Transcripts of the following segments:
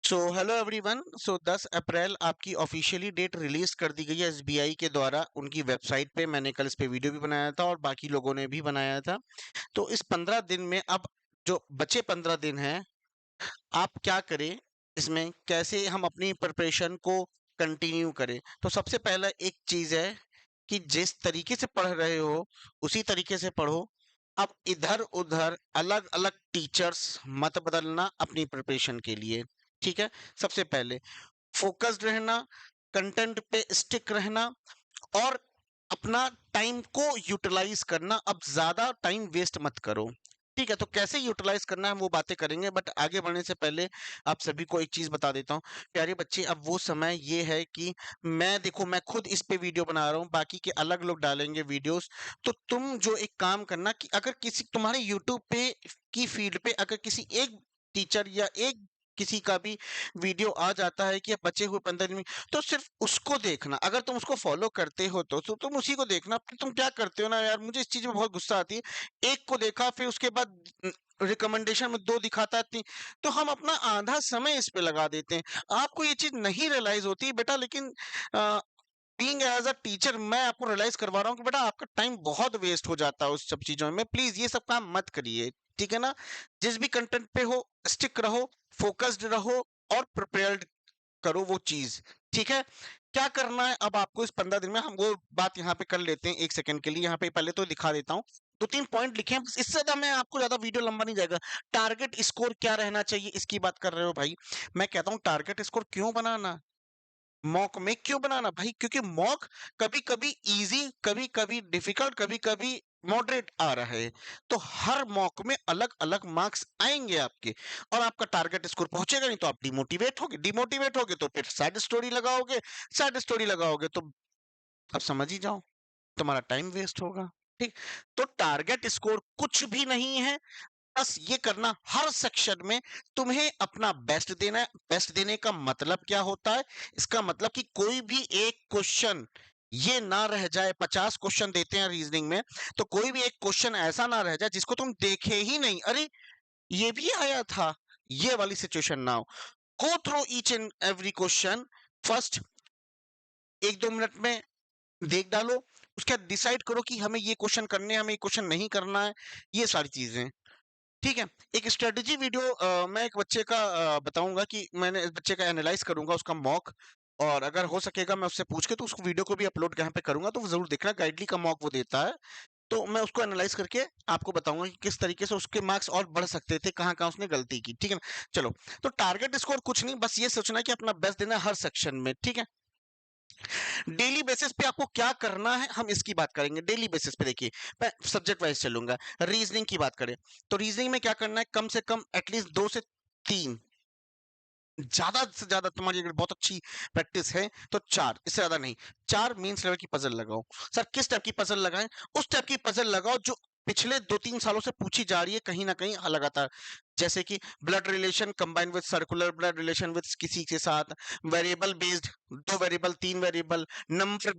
So hello everyone. 10 अप्रैल आपकी officially date release कर दी गई है एसबीआई के द्वारा उनकी वेबसाइट पे। मैंने कल इस पे वीडियो भी बनाया था और बाकी लोगों ने भी बनाया था। तो इस 15 दिन में अब जो बचे 15 दिन हैं, आप क्या करें, इसमें कैसे हम अपनी प्रिपरेशन को कंटिन्यू करें। तो सबसे पहला एक चीज है कि जिस तरीके से पढ़ रहे हो उसी तरीके से पढ़ो। अब इधर उधर अलग अलग टीचर्स मत बदलना अपनी प्रिपरेशन के लिए। ठीक है। सबसे पहले फोकस्ड रहना, कंटेंट पे स्टिक रहना और अपना टाइम को यूटिलाइज करना। अब ज्यादा टाइम वेस्ट मत करो। ठीक है। तो कैसे यूटिलाइज करना है वो बातें करेंगे, बट आगे बढ़ने से पहले आप सभी को एक चीज बता देता हूँ। प्यारे बच्चे, अब वो समय ये है कि मैं खुद इस पे वीडियो बना रहा हूँ, बाकी के अलग लोग डालेंगे वीडियोस। तो तुम जो एक काम करना कि अगर किसी तुम्हारे यूट्यूब पे की फीड पे अगर किसी एक टीचर या एक किसी का भी वीडियो आ जाता है कि अब बचे हुए 15 दिन, तो सिर्फ उसको देखना। अगर तुम उसको फॉलो करते हो तो तुम उसी को देखना। फिर तुम क्या करते हो ना यार, मुझे इस चीज में बहुत गुस्सा आती है। एक को देखा, फिर उसके बाद रिकमेंडेशन में दो दिखाता है, तीन। तो हम अपना आधा समय इस पे लगा देते हैं। आपको ये चीज नहीं रियलाइज होती बेटा, लेकिन बीइंग एज अ टीचर मैं आपको रियलाइज करवा रहा हूँ कि बेटा आपका टाइम बहुत वेस्ट हो जाता है उस सब चीजों में। प्लीज ये सब काम मत करिए। ठीक है ना। जिस भी कंटेंट पे हो स्टिक रहो, फोकस्ड रहो और प्रिपेयर्ड करो वो चीज। ठीक है। क्या करना है अब आपको इस 15 दिन में, हम वो बात यहाँ पे कर लेते हैं एक सेकंड के लिए। यहाँ पे पहले तो दिखा देता हूँ, दो तीन पॉइंट लिखे हैं बस, इससे ज्यादा मैं आपको ज्यादा वीडियो लंबा नहीं जाएगा। टारगेट स्कोर क्या रहना चाहिए इसकी बात कर रहे हो भाई। मैं कहता हूँ टारगेट स्कोर क्यों बनाना, मॉक में क्यों बनाना भाई, क्योंकि मॉक कभी कभी इजी, कभी कभी डिफिकल्ट, कभी कभी मॉडरेट आ रहा है। तो हर मॉक में अलग अलग मार्क्स आएंगे आपके, और आपका टारगेट स्कोर पहुंचेगा नहीं तो आप डिमोटिवेट होगे तो फिर सैड स्टोरी लगाओगे, सैड स्टोरी लगाओगे तो अब समझ ही जाओ तुम्हारा टाइम वेस्ट होगा। ठीक। तो टारगेट स्कोर कुछ भी नहीं है। बस ये करना हर सेक्शन में तुम्हें अपना बेस्ट देना है। बेस्ट देने का मतलब क्या होता है, इसका मतलब कि कोई भी एक क्वेश्चन ये ना रह जाए। 50 क्वेश्चन देते हैं रीजनिंग में, तो कोई भी एक क्वेश्चन ऐसा ना रह जाए जिसको तुम देखे ही नहीं, अरे ये भी आया था, ये वाली सिचुएशन ना हो। Go through each and every question first, 1-2 minute में देख डालो। उसके बाद डिसाइड करो कि हमें ये क्वेश्चन करने हैं, हमें ये क्वेश्चन नहीं करना है, ये सारी चीजें। ठीक है। एक स्ट्रेटजी वीडियो मैं एक बच्चे का बताऊंगा कि मैंने इस बच्चे का एनालाइज करूंगा उसका मॉक, और अगर हो सकेगा मैं उससे पूछ के तो उसको वीडियो को भी अपलोड यहाँ पे करूंगा, तो वो जरूर देखना। गाइडली का मॉक वो देता है, तो मैं उसको एनालाइज करके आपको बताऊंगा कि किस तरीके से उसके मार्क्स और बढ़ सकते थे, कहाँ कहाँ उसने गलती की। ठीक है ना। चलो, तो टारगेट स्कोर कुछ नहीं, बस ये सोचना है कि अपना बेस्ट देना है हर सेक्शन में। ठीक है। डेली बेसिस पे आपको क्या करना है हम इसकी बात करेंगे। डेली बेसिस पे देखिए, मैं सब्जेक्ट वाइज चलूंगा। रीजनिंग की बात करें तो रीजनिंग में क्या करना है, कम से कम एटलीस्ट 2 से 3, ज्यादा से ज्यादा तुम्हारी अगर बहुत अच्छी प्रैक्टिस है तो 4, इससे ज्यादा नहीं। 4 मींस लेवल की पजल लगाओ। सर किस टाइप की पजल लगाएं, उस टाइप की पजल लगाओ जो पिछले 2-3 सालों से पूछी जा रही है कहीं ना कहीं लगातार। जैसे कि blood relation combine with circular blood relation with किसी के साथ, variable based, 2 variable, 3 variable, number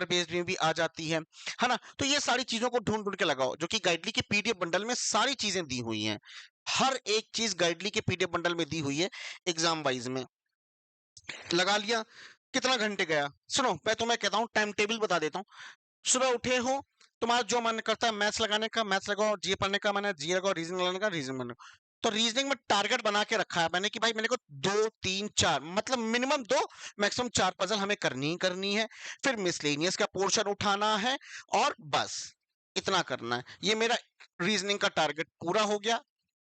based में भी आ जाती है ना। तो ये सारी चीजों को ढूंढ ढूंढ के लगाओ, जो कि गाइडली के पीडीएफ बंडल में सारी चीजें दी हुई हैं। हर एक चीज गाइडली के पीडीएफ बंडल में दी हुई है। एग्जाम वाइज में लगा लिया। कितना घंटे गया, सुनो मैं तुम्हें कहता हूँ, टाइम टेबल बता देता हूँ। सुबह उठे हो, तुम्हारा जो मन करता है मैथ्स लगाने का मैथ्स लगाओ, जी पढ़ने का मन है जी लगाओ, रीजनिंग लगाने का रीजनिंग बनाओ। तो रीजनिंग में टारगेट बना के रखा है मैंने कि भाई मेरे को 2-3-4, मतलब मिनिमम 2, मैक्सिमम 4 पजल हमें करनी ही करनी है। फिर मिसलेनियस का पोर्शन उठाना है, और बस इतना करना है। ये मेरा रीजनिंग का टारगेट पूरा हो गया।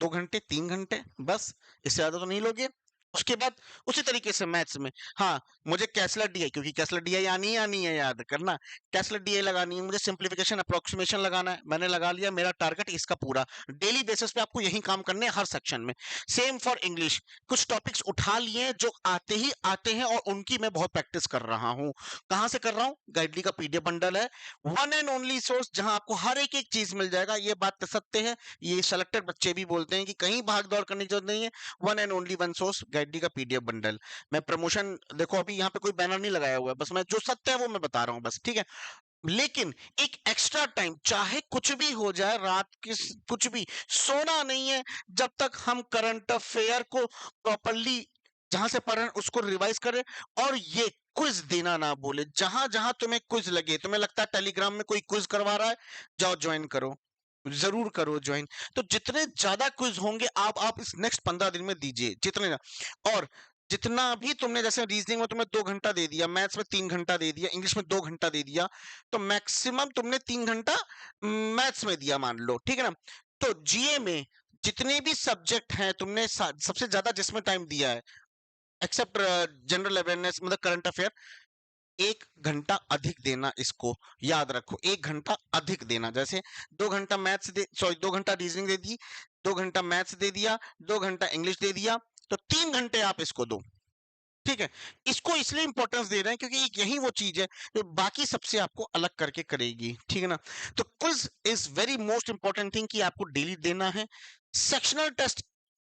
2 घंटे 3 घंटे बस, इससे ज्यादा तो नहीं लोगे। उसके बाद उसी तरीके से मैथ्स में, हाँ, मुझे कैसलर डीआई, क्योंकि कैसलर डीआई आनी है, याद करना। कैसलर डीआई लगानी है, मुझे सिंप्लीफिकेशन अप्रोक्सीमेशन लगाना है, मैंने लगा लिया। मेरा टारगेट इसका पूरा। डेली बेसिस पे आपको यही काम करने हैं हर सेक्शन में। सेम फॉर इंग्लिश, कुछ टॉपिक्स उठा लिए जो आते ही आते हैं और उनकी मैं बहुत प्रैक्टिस कर रहा हूँ। कहाँ से कर रहा हूँ, गाइडली का पीडीएफ बंडल है, वन एंड ओनली सोर्स जहां आपको हर एक एक चीज मिल जाएगा। ये बात तो सत्य है, ये सेलेक्टेड बच्चे भी बोलते हैं कि कहीं भाग दौड़ करने की जरूरत नहीं है। One and only one source, गाइडली का पीडीएफ बंडल। मैं प्रमोशन देखो, अभी यहाँ पे कोई बैनर नहीं लगाया हुआ है, बस मैं जो सत्य है वो मैं बता रहा हूँ बस। ठीक है। लेकिन एक एक्स्ट्रा टाइम, चाहे कुछ भी हो जाए, रात की कुछ भी, सोना नहीं है जब तक हम करंट अफेयर को प्रॉपरली जहां से पढ़ रहे हैं उसको रिवाइज करें। और ये क्विज देना ना बोले, जहां जहां तुम्हें क्विज लगे, तुम्हें लगता है टेलीग्राम में कोई क्विज करवा रहा है, जाओ ज्वाइन करो, जरूर करो ज्वाइन। तो जितने ज्यादा क्विज होंगे आप इस नेक्स्ट 15 दिन में दीजिए जितने। और जितना भी तुमने, जैसे रीजनिंग में तुम्हें 2 घंटा दे दिया, मैथ्स में 3 घंटा दे दिया, इंग्लिश में 2 घंटा दे दिया, तो मैक्सिमम तुमने 3 घंटा मैथ्स में दिया मान लो, ठीक है ना। तो जीए में जितने भी सब्जेक्ट हैं तुमने सबसे ज्यादा जिसमें टाइम दिया है, एक्सेप्ट जनरल अवेयरनेस मतलब करंट अफेयर, 1 घंटा अधिक देना इसको। याद रखो 1 घंटा अधिक देना। जैसे 2 घंटा मैथ्स दे, सॉरी 2 घंटा रीजनिंग दे दी, 2 घंटा मैथ्स दे दिया, 2 घंटा इंग्लिश दे दिया, तो 3 घंटे आप इसको दो। ठीक है, इसको इसलिए इंपॉर्टेंस दे रहे हैं क्योंकि यही वो चीज है जो बाकी सबसे आपको अलग करके करेगी, ठीक है ना। तो quiz is very most important thing कि आपको डेली देना है। सेक्शनल टेस्ट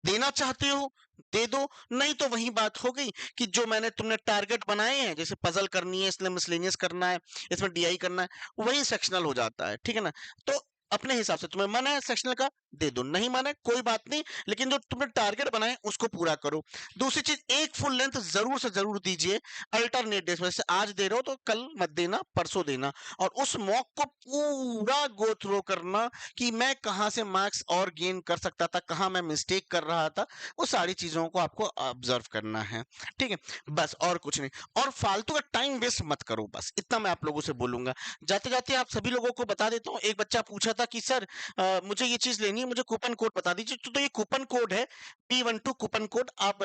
देना चाहते हो दे दो, नहीं तो वही बात हो गई कि जो मैंने तुमने टारगेट बनाए हैं, जैसे पजल करनी है इसलिए मिसलेनियस करना है, इसमें डीआई करना है, वही सेक्शनल हो जाता है, ठीक है ना। तो अपने हिसाब से तुम्हें मन है सेक्शनल का दे दो, नहीं मन है कोई बात नहीं, लेकिन जो तुमने टारगेट बनाए उसको पूरा करो। दूसरी चीज, एक फुल लेंथ जरूर से जरूर दीजिए अल्टरनेट डेज, वैसे आज दे रहे हो तो कल मत देना, परसों देना। और उस मॉक को पूरा गो थ्रो करना कि मैं कहाँ से मार्क्स और गेन कर सकता था, कहाँ मैं मिस्टेक कर रहा था, वो सारी चीजों को आपको ऑब्जर्व करना है, ठीक है। बस और कुछ नहीं, और फालतू का टाइम वेस्ट मत करो, बस इतना मैं आप लोगों से बोलूंगा। जाते जाते आप सभी लोगों को बता देता हूँ, एक बच्चा पूछा था कि सर मुझे ये चीज लेनी है, मुझे कूपन कोड बता दीजिए। तो ये कूपन कोड है P12 कूपन कोड, आप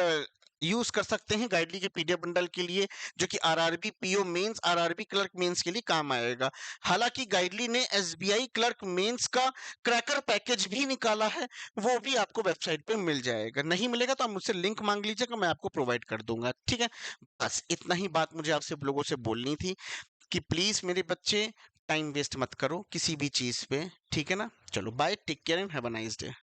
यूज कर सकते हैं गाइडली के पीडीएफ बंडल के लिए, जो कि RRB PO mains, RRB clerk mains के लिए काम आएगा। हालांकि गाइडली ने एसबीआई क्लर्क मेंस का क्रैकर पैकेज भी निकाला है, वो भी आपको वेबसाइट पे मिल जाएगा। नहीं मिलेगा तो आप मुझसे लिंक मांग लीजिएगा, मैं आपको प्रोवाइड कर दूंगा, ठीक है। बस इतना ही बात मुझे आपसे लोगों से बोलनी थी कि प्लीज मेरे बच्चे टाइम वेस्ट मत करो किसी भी चीज पे, ठीक है ना। चलो bye, take care and have a nice day.